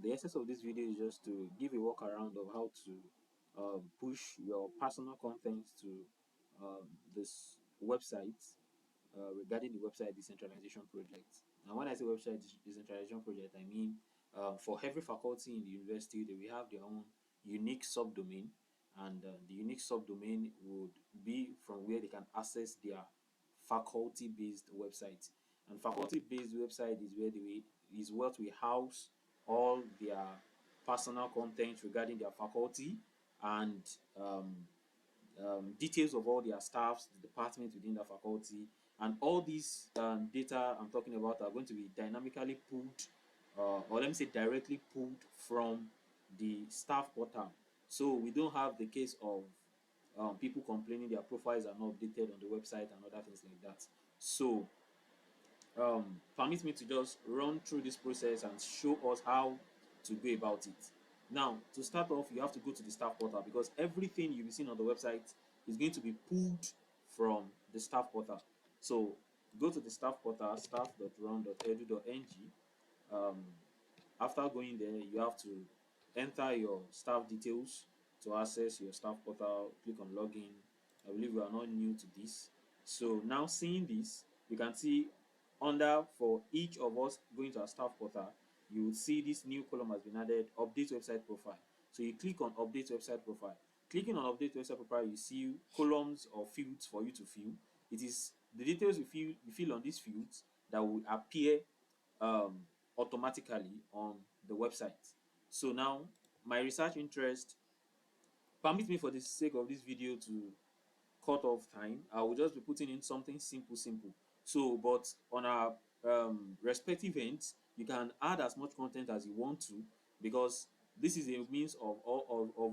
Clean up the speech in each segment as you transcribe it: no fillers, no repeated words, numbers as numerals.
the essence of this video is just to give a walk around of how to push your personal content to this website regarding the website decentralization project. And when I say website decentralization project, I mean for every faculty in the university, they will have their own unique subdomain, and the unique subdomain would be from where they can access their faculty-based website. And faculty-based website is where is what we house all their personal content regarding their faculty and details of all their staffs, the departments within the faculty, and all these data I'm talking about are going to be dynamically pulled, or let me say directly pulled from the staff portal. So we don't have the case of people complaining their profiles are not updated on the website and other things like that. So permit me to just run through this process and show us how to go about it. Now, to start off, you have to go to the staff portal because everything you'll be seeing on the website is going to be pulled from the staff portal. So go to the staff portal, staff.run.edu.ng. Um, After going there, you have to enter your staff details to access your staff portal. Click on login. I believe we are not new to this. So now seeing this, you can see under for each of us going to our staff portal, you will see this new column has been added, update website profile. So you click on update website profile. Clicking on update website profile, you see columns or fields for you to fill. It is the details you fill on these fields that will appear automatically on the website. So now my research interest, permit me for the sake of this video to cut off time. I will just be putting in something simple. So but on our respective ends, you can add as much content as you want to, because this is a means of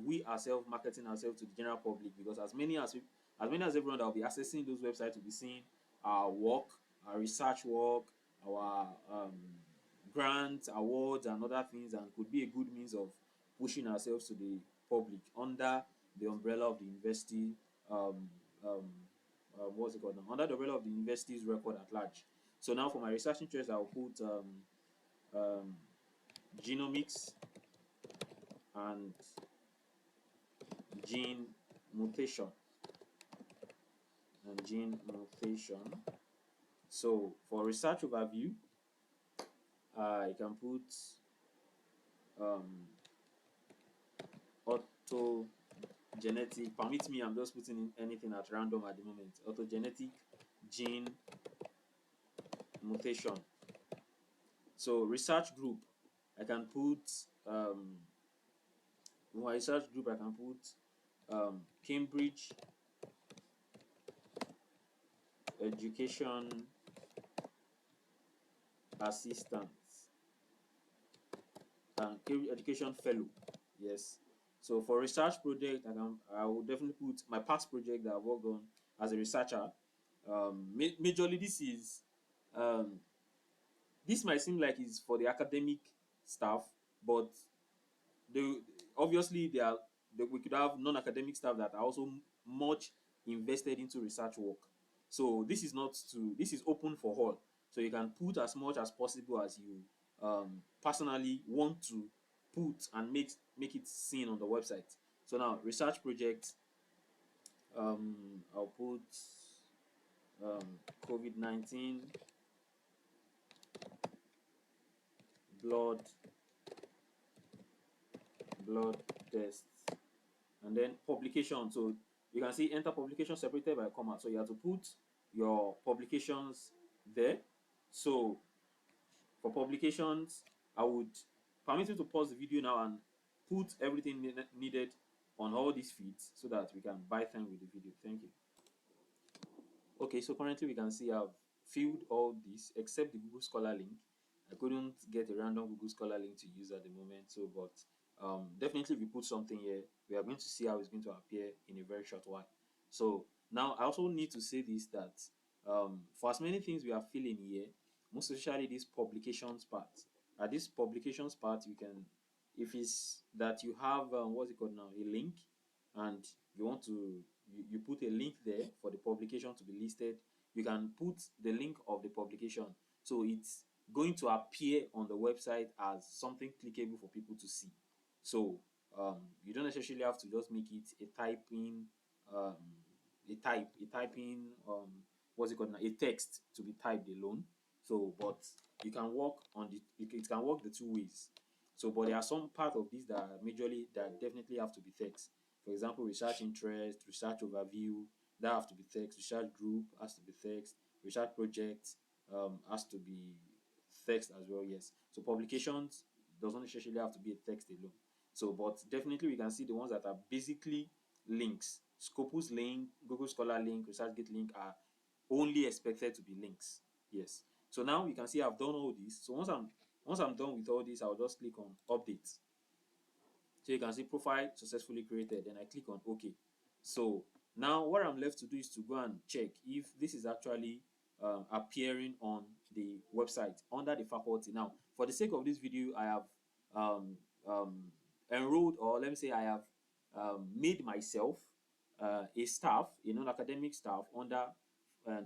we ourselves marketing ourselves to the general public, because as many as everyone that will be accessing those websites will be seeing our work, our research work, our grants, awards, and other things, and could be a good means of pushing ourselves to the public under the umbrella of the university. Um, what's it called now? Under the umbrella of the university's record at large. So now for my research interest, I'll put um, genomics and gene mutation So for research overview, I can put um, autogenetic. Permit me, I'm just putting in anything at random at the moment. Autogenetic gene mutation. So research group, I can put in my research group I can put Cambridge education assistant and Cambridge education fellow. Yes. So for research project, I will definitely put my past project that I've worked on as a researcher. Majorly um, this might seem like it's for the academic staff, but they obviously we could have non-academic staff that are also much invested into research work. So this is open for all. So you can put as much as possible as you personally want to put and make it seen on the website. So now research project, I'll put COVID-19 blood blood tests, and then publication. So you can see enter publication separated by comma. So you have to put your publications there. So for publications, I would permit you to pause the video now and put everything needed on all these feeds so that we can buy time with the video. Thank you. Okay, so currently we can see I've filled all this except the Google Scholar link. I couldn't get a random Google Scholar link to use at the moment. So, but definitely if we put something here, we are going to see how it's going to appear in a very short while. So now I also need to say this, that for as many things we are filling here, most especially this publications part. At this publications part, you can, if it's that you have what's it called now, a link, and you want to you put a link there for the publication to be listed, you can put the link of the publication. So going to appear on the website as something clickable for people to see. So you don't necessarily have to just make it a typing um, a typing what's it called now, a text to be typed alone. So but you can work on it can work the two ways. So but there are some part of this that definitely have to be text. For example, research interest, research overview, that have to be text. Research group has to be text. Research project has to be text as well. Yes. So publications doesn't necessarily have to be a text alone. So, but definitely we can see the ones that are basically links. Scopus link, Google Scholar link, ResearchGate link are only expected to be links. Yes. So now you can see I've done all this. So once I'm done with all this, I'll just click on update. So you can see profile successfully created. Then I click on OK. So now what I'm left to do is to go and check if this is actually appearing on the website under the faculty. Now, for the sake of this video, I have um, um, enrolled, or let me say I have made myself a staff, a non-academic staff under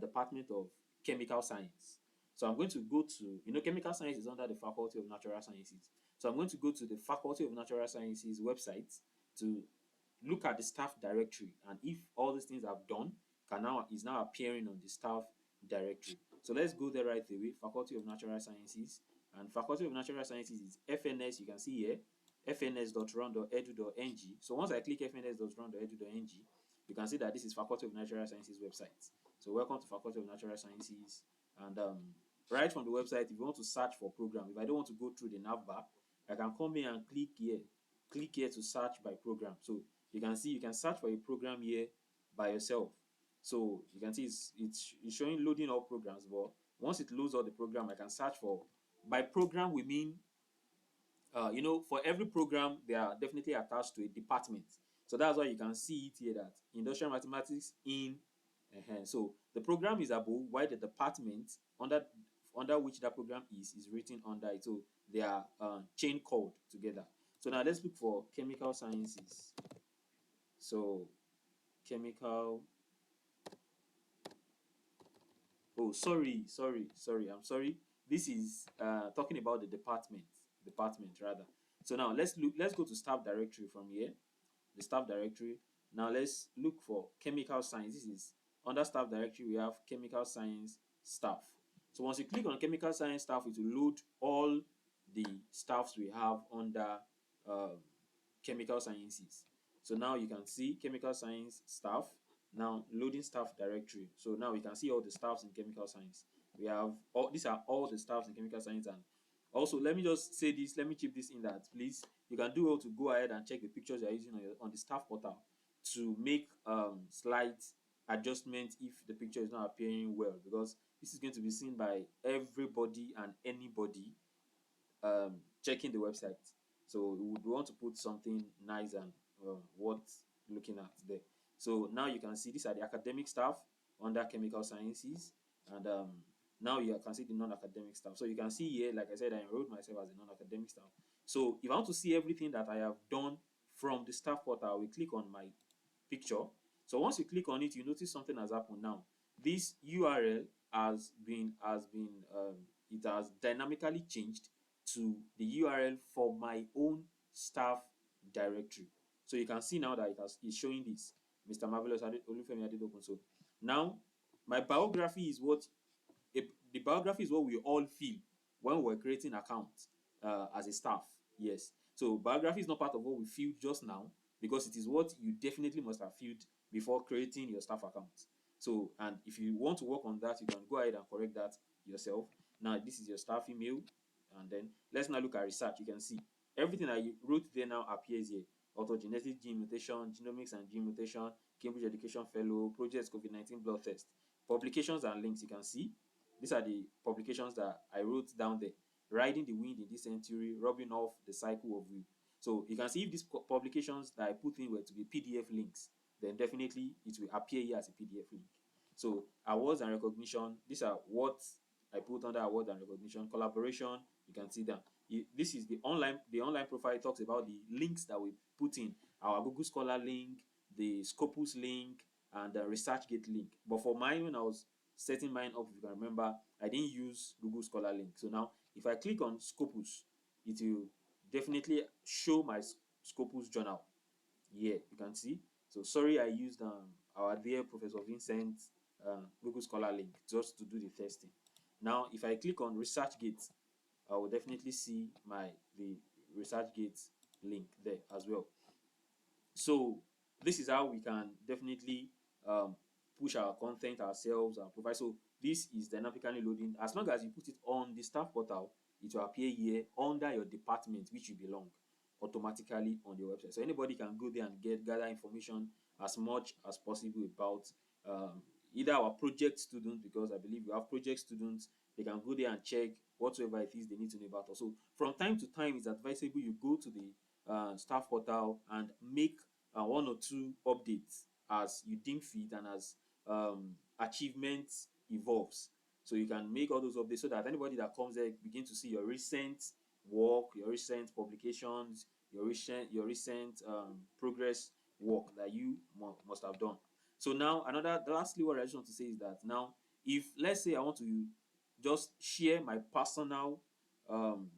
Department of Chemical Science. So I'm going to go to, chemical science is under the Faculty of Natural Sciences. So I'm going to go to the Faculty of Natural Sciences website to look at the staff directory, and if all these things I've done is now appearing on the staff directory. So let's go there right away. Faculty of Natural Sciences, and Faculty of Natural Sciences is FNS. You can see here fns.run.edu.ng. So once I click fns.run.edu.ng, you can see that this is Faculty of Natural Sciences website. So welcome to Faculty of Natural Sciences. And right from the website, if you want to search for program, if I don't want to go through the nav bar, I can come here and click here to search by program. So you can see you can search for a program here by yourself. So you can see it's showing loading all programs, but once it loads all the program, I can search for. By program we mean for every program they are definitely attached to a department. So that's why you can see it here, that industrial mathematics in so the program is above, while the department under which that program is written under it. So they are chain called together. So now let's look for chemical sciences. So chemical, oh, I'm sorry, this is talking about the department rather. So now let's go to staff directory from here, the staff directory. Now let's look for chemical science. This is under staff directory, we have chemical science staff. So once you click on chemical science staff, it will load all the staffs we have under um, chemical sciences. So now you can see chemical science staff, now loading staff directory. So now we can see all the staffs in chemical science. We have all, these are all the staffs in chemical science. And also let me just say this, let me chip this in, that please, you can do well to go ahead and check the pictures you're using on the staff portal to make slight adjustment if the picture is not appearing well, because this is going to be seen by everybody and anybody checking the website. So we would want to put something nice and worth looking at there. So now you can see these are the academic staff under chemical sciences, and now you can see the non-academic staff. So you can see here, like I said, I enrolled myself as a non-academic staff. So if I want to see everything that I have done from the staff portal, we click on my picture. So once you click on it, you notice something has happened now. This URL it has dynamically changed to the URL for my own staff directory. So you can see now that it's showing this, Mr. Marvelous Olufemi Adedokun. So now my biography is the biography is what we all feel when we're creating accounts as a staff. Yes. So biography is not part of what we feel just now, because it is what you definitely must have filled before creating your staff account. So, and if you want to work on that, you can go ahead and correct that yourself. Now, this is your staff email. And then let's now look at research. You can see everything I wrote there now appears here. Autogenetic gene mutation, genomics and gene mutation, Cambridge Education Fellow, projects COVID-19 blood test, publications and links. You can see these are the publications that I wrote down there. Riding the wind in this century, rubbing off the cycle of will. So you can see if these publications that I put in were to be PDF links, then definitely it will appear here as a PDF link. So awards and recognition, these are what I put under awards and recognition. Collaboration, you can see that. This is the online profile. Talks about the links that we put in, our Google Scholar link, the Scopus link, and the ResearchGate link. But for mine, when I was setting mine up, if you can remember, I didn't use Google Scholar link. So now If I click on Scopus, it will definitely show my Scopus journal. Here you can see. So sorry I used our dear Professor Vincent Google Scholar link just to do the testing. Now if I click on ResearchGate, I will definitely see the ResearchGate link there as well. So this is how we can definitely um, push our content ourselves and provide. So this is dynamically loading. As long as you put it on the staff portal, it will appear here under your department which you belong automatically on the website. So anybody can go there and gather information as much as possible about either our project students, because I believe we have project students. They can go there and check whatsoever it is they need to know about us. So from time to time, it's advisable you go to the staff portal and make one or two updates as you deem fit and as achievements evolves. So you can make all those updates so that anybody that comes there begin to see your recent work, your recent publications, your recent progress work that you must have done. So now lastly, what I just want to say is that now, if let's say I want to just share my personal um,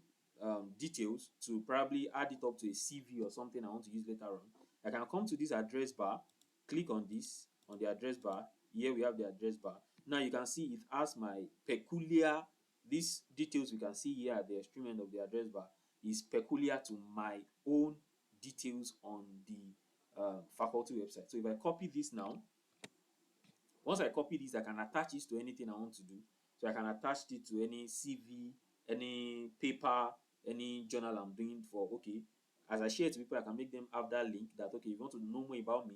details to probably add it up to a CV or something I want to use later on, I can come to this address bar, click on this on the address bar. Here we have the address bar. Now you can see it has my peculiar, these details we can see here at the extreme end of the address bar is peculiar to my own details on the faculty website. So if I copy this now, once I copy this, I can attach this to anything I want to do. So I can attach it to any CV, any paper, any journal I'm doing for. Okay, as I share it to people, I can make them have that link that okay, if you want to know more about me,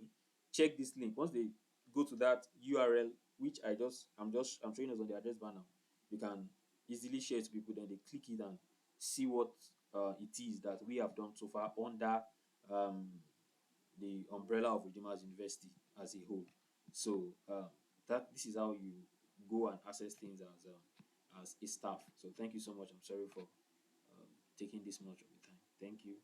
check this link. Once they go to that URL, which I'm showing us on the address bar now, you can easily share it to people. Then they click it and see what it is that we have done so far under um, the umbrella of Redeemers University as a whole. So that this is how you go and access things as a staff. So thank you so much. I'm sorry for taking this much of the time. Thank you.